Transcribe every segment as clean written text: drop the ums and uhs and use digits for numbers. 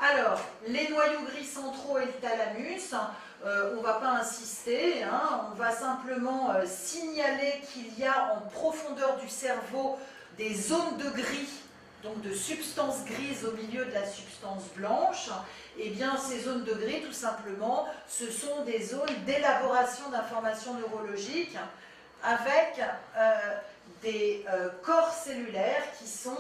Alors, les noyaux gris centraux et le thalamus, on ne va pas insister, hein, on va simplement signaler qu'il y a en profondeur du cerveau des zones de gris, donc de substances grises au milieu de la substance blanche. Et bien ces zones de gris, tout simplement, ce sont des zones d'élaboration d'informations neurologiques avec des corps cellulaires qui sont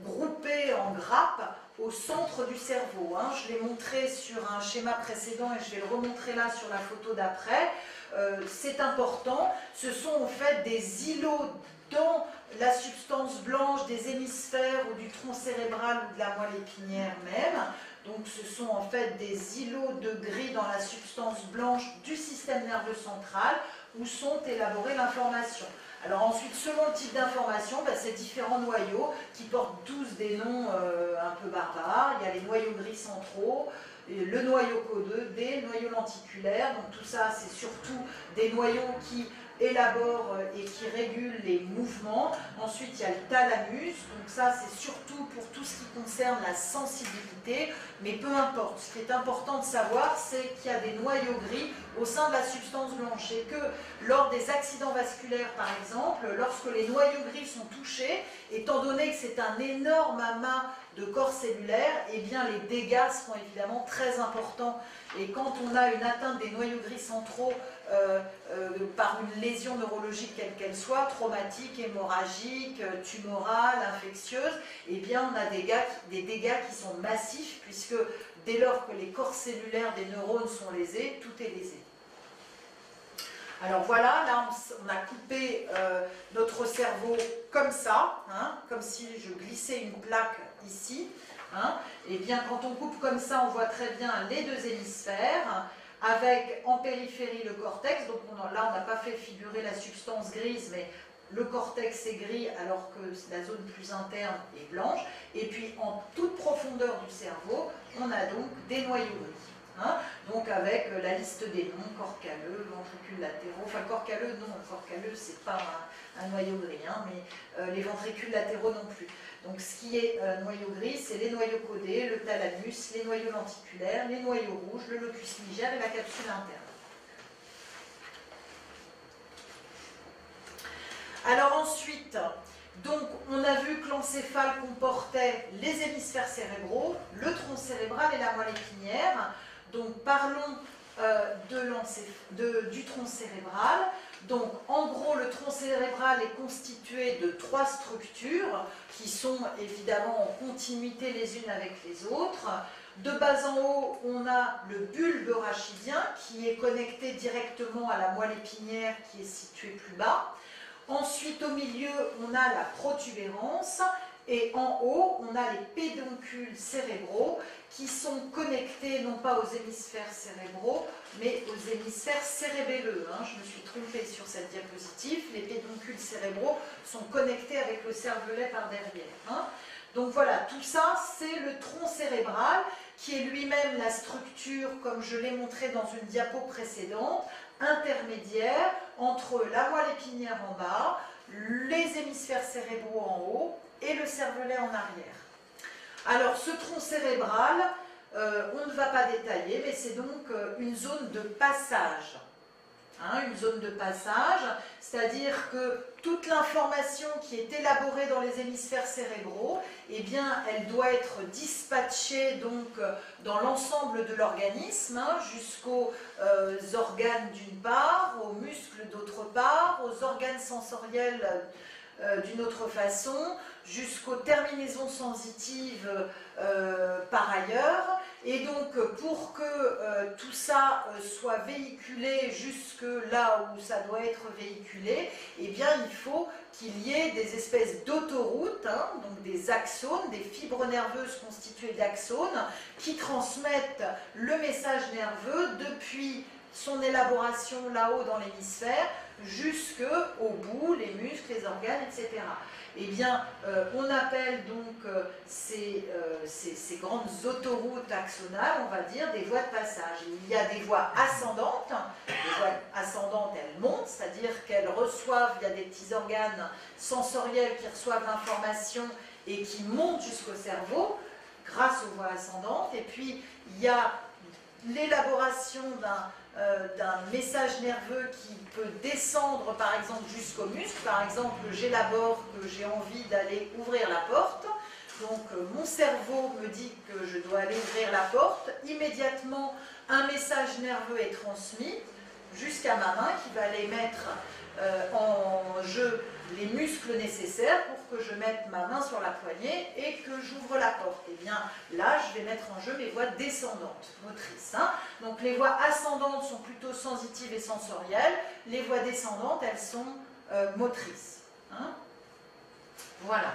groupés en grappes au centre du cerveau. Hein. Je l'ai montré sur un schéma précédent et je vais le remontrer là sur la photo d'après. C'est important, ce sont en fait des îlots dans la substance blanche des hémisphères ou du tronc cérébral ou de la moelle épinière même. Donc ce sont en fait des îlots de gris dans la substance blanche du système nerveux central où sont élaborées l'information. Alors ensuite, selon le type d'information, c'est différents noyaux qui portent tous des noms un peu barbares. Il y a les noyaux gris centraux, le noyau codé, le noyau lenticulaire. Donc tout ça, c'est surtout des noyaux qui élaborent et qui régulent les mouvements. Ensuite, il y a le thalamus. Donc ça, c'est surtout pour tout ce qui concerne la sensibilité. Mais peu importe, ce qui est important de savoir, c'est qu'il y a des noyaux gris au sein de la substance blanche et que lors des accidents vasculaires, par exemple, lorsque les noyaux gris sont touchés, étant donné que c'est un énorme amas de corps cellulaires, eh bien les dégâts seront évidemment très importants. Et quand on a une atteinte des noyaux gris centraux par une lésion neurologique quelle qu'elle soit, traumatique, hémorragique, tumorale, infectieuse, eh bien on a des dégâts qui sont massifs puisque dès lors que les corps cellulaires des neurones sont lésés, tout est lésé. Alors voilà, là on a coupé notre cerveau comme ça, hein, comme si je glissais une plaque ici. Hein. Et bien quand on coupe comme ça, on voit très bien les deux hémisphères, avec en périphérie le cortex. Donc là on n'a pas fait figurer la substance grise, mais le cortex est gris alors que la zone plus interne est blanche. Et puis en toute profondeur du cerveau, on a donc des noyaux gris. Hein, donc avec la liste des noms, corps calleux, ventricules latéraux, enfin corps calleux, non, corps calleux c'est pas un noyau gris, hein, mais les ventricules latéraux non plus. Donc ce qui est noyau gris, c'est les noyaux codés, le thalamus, les noyaux lenticulaires, les noyaux rouges, le locus niger et la capsule interne. Alors ensuite, donc on a vu que l'encéphale comportait les hémisphères cérébraux, le tronc cérébral et la moelle épinière. Donc parlons du tronc cérébral. Donc en gros, le tronc cérébral est constitué de 3 structures qui sont évidemment en continuité les unes avec les autres. De bas en haut, on a le bulbe rachidien qui est connecté directement à la moelle épinière qui est située plus bas. Ensuite, au milieu, on a la protubérance. Et en haut, on a les pédoncules cérébraux qui sont connectés non pas aux hémisphères cérébraux, mais aux hémisphères cérébelleux. Hein. Je me suis trompée sur cette diapositive. Les pédoncules cérébraux sont connectés avec le cervelet par derrière. Hein. Donc voilà, tout ça, c'est le tronc cérébral qui est lui-même la structure, comme je l'ai montré dans une diapo précédente, intermédiaire entre la moelle épinière en bas, les hémisphères cérébraux en haut, et le cervelet en arrière. Alors ce tronc cérébral, on ne va pas détailler, mais c'est donc une zone de passage. Hein, une zone de passage, c'est-à-dire que toute l'information qui est élaborée dans les hémisphères cérébraux, eh bien, elle doit être dispatchée donc dans l'ensemble de l'organisme, hein, jusqu'aux organes d'une part, aux muscles d'autre part, aux organes sensoriels d'une autre façon, jusqu'aux terminaisons sensitives par ailleurs. Et donc, pour que tout ça soit véhiculé jusque là où ça doit être véhiculé, eh bien, il faut qu'il y ait des espèces d'autoroutes, hein, donc des axones, des fibres nerveuses constituées d'axones, qui transmettent le message nerveux depuis son élaboration là-haut dans l'hémisphère, jusqu'au bout, les muscles, les organes, etc. Eh bien, on appelle donc ces grandes autoroutes axonales, on va dire, des voies de passage. Il y a des voies ascendantes. Les voies ascendantes, elles montent, c'est-à-dire qu'elles reçoivent, il y a des petits organes sensoriels qui reçoivent l'information et qui montent jusqu'au cerveau, grâce aux voies ascendantes. Et puis, il y a l'élaboration d'un message nerveux qui peut descendre, par exemple, jusqu'au muscle. Par exemple, j'élabore que j'ai envie d'aller ouvrir la porte. Donc, mon cerveau me dit que je dois aller ouvrir la porte. Immédiatement, un message nerveux est transmis jusqu'à ma main qui va aller mettre en jeu les muscles nécessaires pour que je mette ma main sur la poignée et que j'ouvre la porte. Et bien là, je vais mettre en jeu mes voies descendantes, motrices. Hein. Donc les voies ascendantes sont plutôt sensitives et sensorielles. Les voies descendantes, elles sont motrices. Hein. Voilà.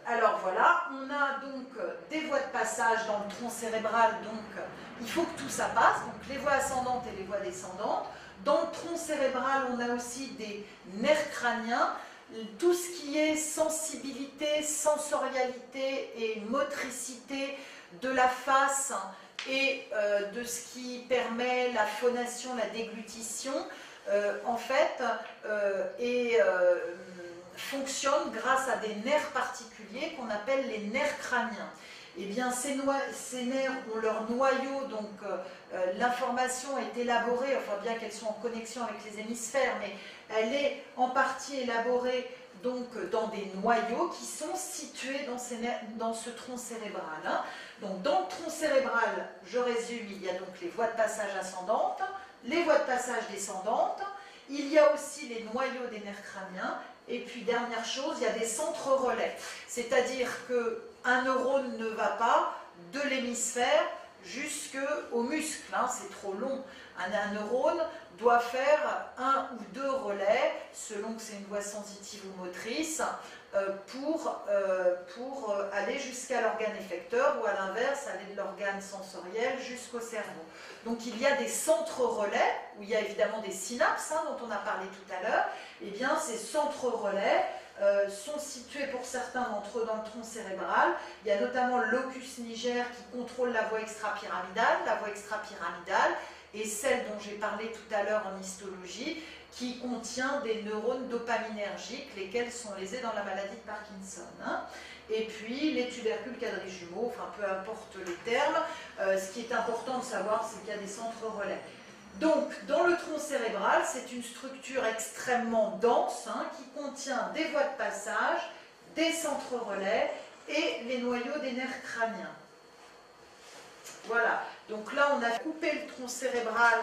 Alors voilà, on a donc des voies de passage dans le tronc cérébral, donc il faut que tout ça passe, donc les voies ascendantes et les voies descendantes. Dans le tronc cérébral, on a aussi des nerfs crâniens, tout ce qui est sensibilité, sensorialité et motricité de la face et de ce qui permet la phonation, la déglutition, en fait, fonctionne grâce à des nerfs particuliers qu'on appelle les nerfs crâniens. Eh bien, ces nerfs ont leur noyau, donc l'information est élaborée, enfin bien qu'elles soient en connexion avec les hémisphères, mais elle est en partie élaborée donc dans des noyaux qui sont situés dans ce tronc cérébral. Hein. Donc dans le tronc cérébral, je résume, il y a donc les voies de passage ascendantes, les voies de passage descendantes, il y a aussi les noyaux des nerfs crâniens, et puis dernière chose, il y a des centres relais, c'est-à-dire qu'un neurone ne va pas de l'hémisphère jusqu'au muscle, hein, c'est trop long. Un neurone doit faire un ou deux relais, selon que c'est une voie sensitive ou motrice, pour aller jusqu'à l'organe effecteur ou à l'inverse, aller de l'organe sensoriel jusqu'au cerveau. Donc il y a des centres relais, où il y a évidemment des synapses, hein, dont on a parlé tout à l'heure. Et bien ces centres relais sont situés pour certains d'entre eux dans le tronc cérébral. Il y a notamment le locus niger qui contrôle la voie extrapyramidale, et celle dont j'ai parlé tout à l'heure en histologie, qui contient des neurones dopaminergiques, lesquels sont lésés dans la maladie de Parkinson. Hein. Et puis les tubercules quadrijumeaux, enfin peu importe les termes, ce qui est important de savoir, c'est qu'il y a des centres relais. Donc, dans le tronc cérébral, c'est une structure extrêmement dense, hein, qui contient des voies de passage, des centres relais et les noyaux des nerfs crâniens. Voilà, donc là on a coupé le tronc cérébral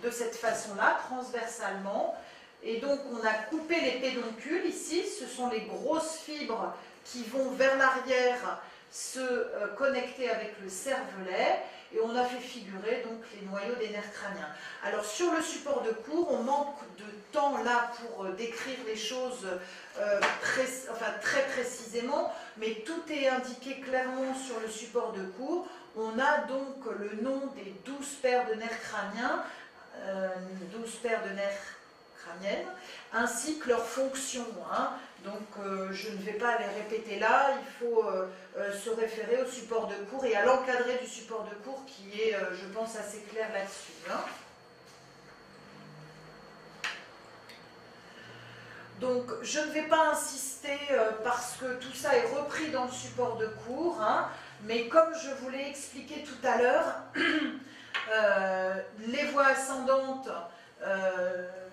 de cette façon-là, transversalement, et donc on a coupé les pédoncules ici, ce sont les grosses fibres qui vont vers l'arrière se connecter avec le cervelet, et on a fait figurer donc les noyaux des nerfs crâniens. Alors sur le support de cours, on manque de temps là pour décrire les choses très précisément, mais tout est indiqué clairement sur le support de cours. On a donc le nom des 12 paires de nerfs crâniens, 12 paires de nerfs crâniennes, ainsi que leurs fonctions. Hein. Donc je ne vais pas les répéter là, il faut se référer au support de cours et à l'encadré du support de cours qui est, je pense, assez clair là-dessus. Hein. Donc je ne vais pas insister parce que tout ça est repris dans le support de cours, hein, mais comme je vous l'ai expliqué tout à l'heure, les voies ascendantes,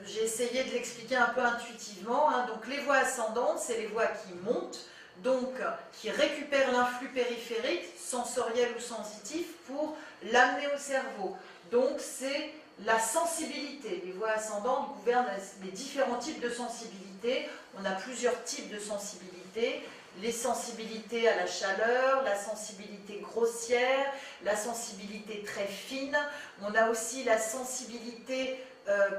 j'ai essayé de l'expliquer un peu intuitivement, hein. Donc les voies ascendantes, c'est les voies qui montent, donc qui récupèrent l'influx périphérique, sensoriel ou sensitif, pour l'amener au cerveau. Donc c'est la sensibilité. Les voies ascendantes gouvernent les différents types de sensibilité. On a plusieurs types de sensibilité. Les sensibilités à la chaleur, la sensibilité grossière, la sensibilité très fine. On a aussi la sensibilité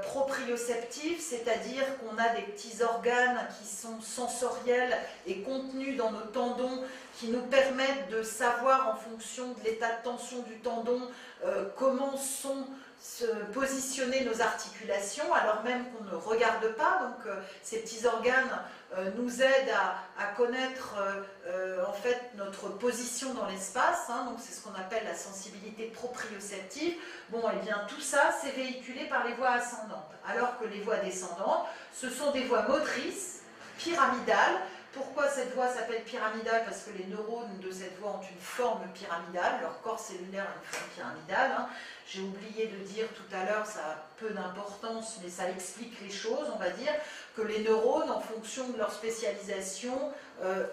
proprioceptive, c'est-à-dire qu'on a des petits organes qui sont sensoriels et contenus dans nos tendons qui nous permettent de savoir en fonction de l'état de tension du tendon comment sont positionner nos articulations alors même qu'on ne regarde pas. Donc ces petits organes nous aident à connaître en fait notre position dans l'espace, hein, donc c'est ce qu'on appelle la sensibilité proprioceptive. Bon, et bien tout ça c'est véhiculé par les voies ascendantes, alors que les voies descendantes, ce sont des voies motrices, pyramidales, Pourquoi cette voie s'appelle pyramidale? Parce que les neurones de cette voie ont une forme pyramidale, leur corps cellulaire a une forme pyramidale. Hein. J'ai oublié de dire tout à l'heure, ça a peu d'importance, mais ça explique les choses, on va dire, que les neurones, en fonction de leur spécialisation,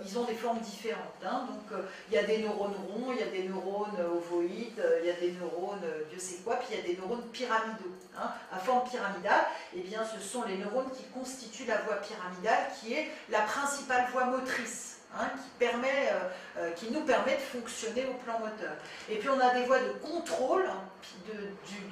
ils ont des formes différentes. Hein. Donc, il y a des neurones ronds, il y a des neurones ovoïdes, il y a des neurones, Dieu sait quoi, puis il y a des neurones pyramidaux, hein, à forme pyramidale. Eh bien, ce sont les neurones qui constituent la voie pyramidale, qui est la principale voie motrice, hein, qui nous permet de fonctionner au plan moteur. Et puis, on a des voies de contrôle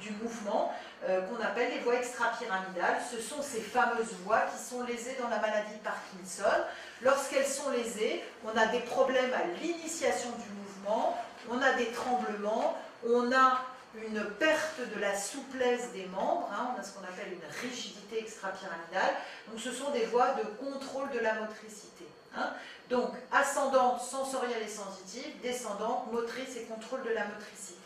du mouvement, qu'on appelle les voies extrapyramidales. Ce sont ces fameuses voies qui sont lésées dans la maladie de Parkinson. Lorsqu'elles sont lésées, on a des problèmes à l'initiation du mouvement, on a des tremblements, on a une perte de la souplesse des membres, hein, on a ce qu'on appelle une rigidité extrapyramidale. Donc ce sont des voies de contrôle de la motricité. Hein. Donc ascendante, sensorielle et sensitive, descendante, motrice et contrôle de la motricité.